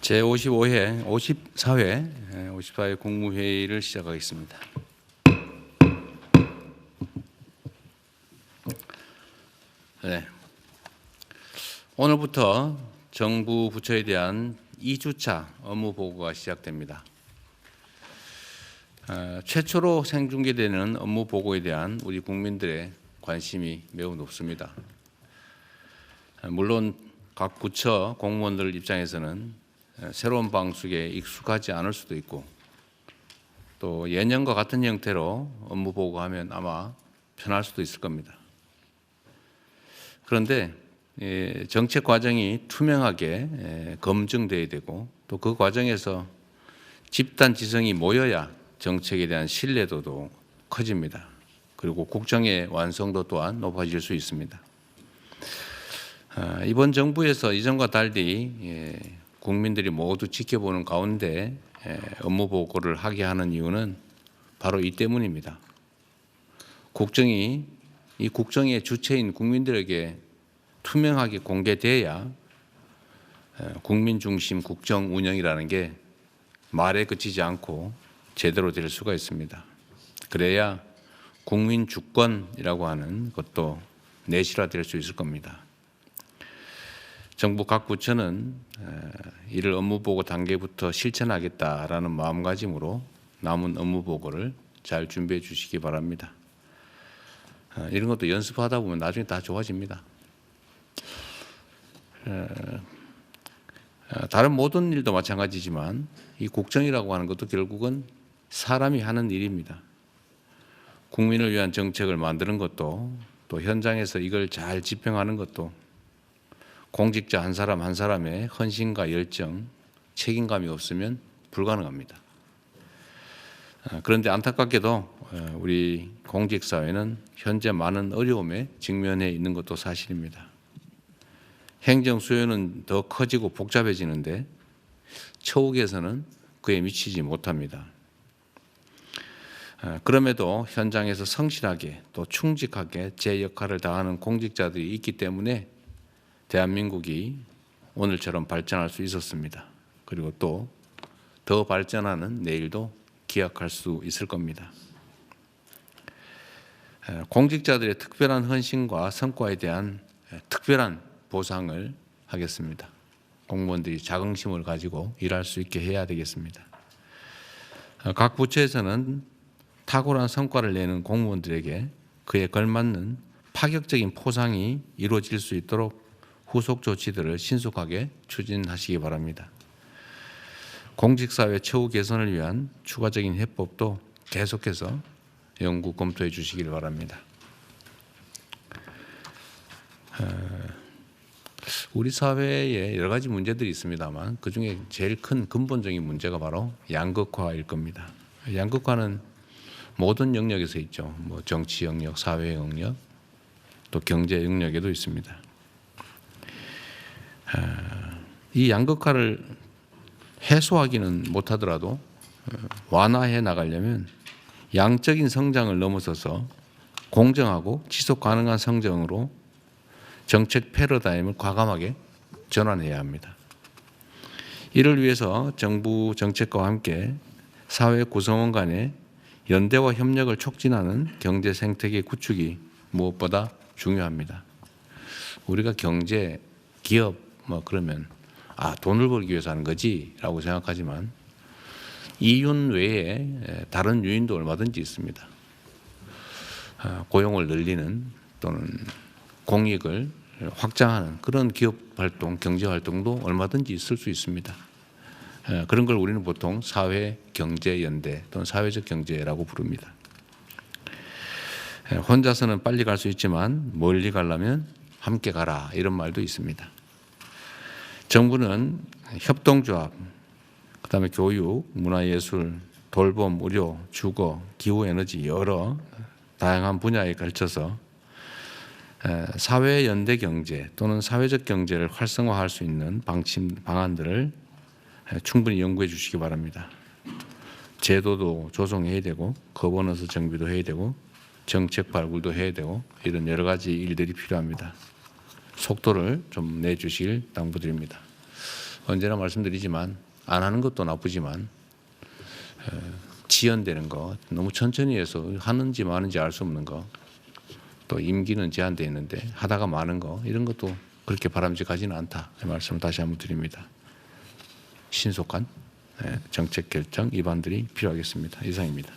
제55회 54회 국무회의를 시작하겠습니다. 네. 오늘부터 정부 부처에 대한 2주차 업무 보고가 시작됩니다. 최초로 생중계되는 업무 보고에 대한 우리 국민들의 관심이 매우 높습니다. 물론 각 부처 공무원들 입장에서는 새로운 방식에 익숙하지 않을 수도 있고 또 예년과 같은 형태로 업무 보고하면 아마 편할 수도 있을 겁니다. 그런데 정책 과정이 투명하게 검증돼야 되고 또 그 과정에서 집단 지성이 모여야 정책에 대한 신뢰도도 커집니다. 그리고 국정의 완성도 또한 높아질 수 있습니다. 이번 정부에서 이전과 달리 국민들이 모두 지켜보는 가운데 업무 보고를 하게 하는 이유는 바로 이 때문입니다. 국정이 이 국정의 주체인 국민들에게 투명하게 공개돼야 국민 중심 국정 운영이라는 게 말에 그치지 않고 제대로 될 수가 있습니다. 그래야 국민 주권이라고 하는 것도 내실화될 수 있을 겁니다. 정부 각 부처는 이를 업무 보고 단계부터 실천하겠다라는 마음가짐으로 남은 업무 보고를 잘 준비해 주시기 바랍니다. 이런 것도 연습하다 보면 나중에 다 좋아집니다. 다른 모든 일도 마찬가지지만 이 국정이라고 하는 것도 결국은 사람이 하는 일입니다. 국민을 위한 정책을 만드는 것도 또 현장에서 이걸 잘 집행하는 것도 공직자 한 사람 한 사람의 헌신과 열정, 책임감이 없으면 불가능합니다. 그런데 안타깝게도 우리 공직사회는 현재 많은 어려움에 직면해 있는 것도 사실입니다. 행정 수요는 더 커지고 복잡해지는데 처우에서는 그에 미치지 못합니다. 그럼에도 현장에서 성실하게 또 충직하게 제 역할을 다하는 공직자들이 있기 때문에 대한민국이 오늘처럼 발전할 수 있었습니다. 그리고 또 더 발전하는 내일도 기약할 수 있을 겁니다. 공직자들의 특별한 헌신과 성과에 대한 특별한 보상을 하겠습니다. 공무원들이 자긍심을 가지고 일할 수 있게 해야 되겠습니다. 각 부처에서는 탁월한 성과를 내는 공무원들에게 그에 걸맞는 파격적인 포상이 이루어질 수 있도록 후속 조치들을 신속하게 추진하시기 바랍니다. 공직사회 처우 개선을 위한 추가적인 해법도 계속해서 연구 검토해 주시길 바랍니다. 우리 사회에 여러 가지 문제들이 있습니다만 그중에 제일 큰 근본적인 문제가 바로 양극화일 겁니다. 양극화는 모든 영역에서 있죠. 뭐 정치 영역, 사회 영역, 또 경제 영역에도 있습니다. 이 양극화를 해소하기는 못하더라도 완화해 나가려면 양적인 성장을 넘어서서 공정하고 지속 가능한 성장으로 정책 패러다임을 과감하게 전환해야 합니다. 이를 위해서 정부 정책과 함께 사회 구성원 간의 연대와 협력을 촉진하는 경제 생태계 구축이 무엇보다 중요합니다. 우리가 경제, 기업 그러면 돈을 벌기 위해서 하는 거지라고 생각하지만 이윤 외에 다른 요인도 얼마든지 있습니다. 고용을 늘리는 또는 공익을 확장하는 그런 기업 활동, 경제 활동도 얼마든지 있을 수 있습니다. 그런 걸 우리는 보통 사회 경제 연대 또는 사회적 경제라고 부릅니다. 혼자서는 빨리 갈 수 있지만 멀리 가려면 함께 가라 이런 말도 있습니다. 정부는 협동조합, 그다음에 교육, 문화예술, 돌봄, 의료, 주거, 기후에너지 여러 다양한 분야에 걸쳐서 사회 연대 경제 또는 사회적 경제를 활성화할 수 있는 방안들을 충분히 연구해 주시기 바랍니다. 제도도 조성해야 되고 거버넌스 정비도 해야 되고 정책 발굴도 해야 되고 이런 여러 가지 일들이 필요합니다. 속도를 좀 내주시길 당부드립니다. 언제나 말씀드리지만 안 하는 것도 나쁘지만 지연되는 것, 너무 천천히 해서 하는지 마는지 알 수 없는 것, 또 임기는 제한되어 있는데 하다가 마는 거, 이런 것도 그렇게 바람직하지는 않다. 이 말씀을 다시 한번 드립니다. 신속한 정책 결정 입안들이 필요하겠습니다. 이상입니다.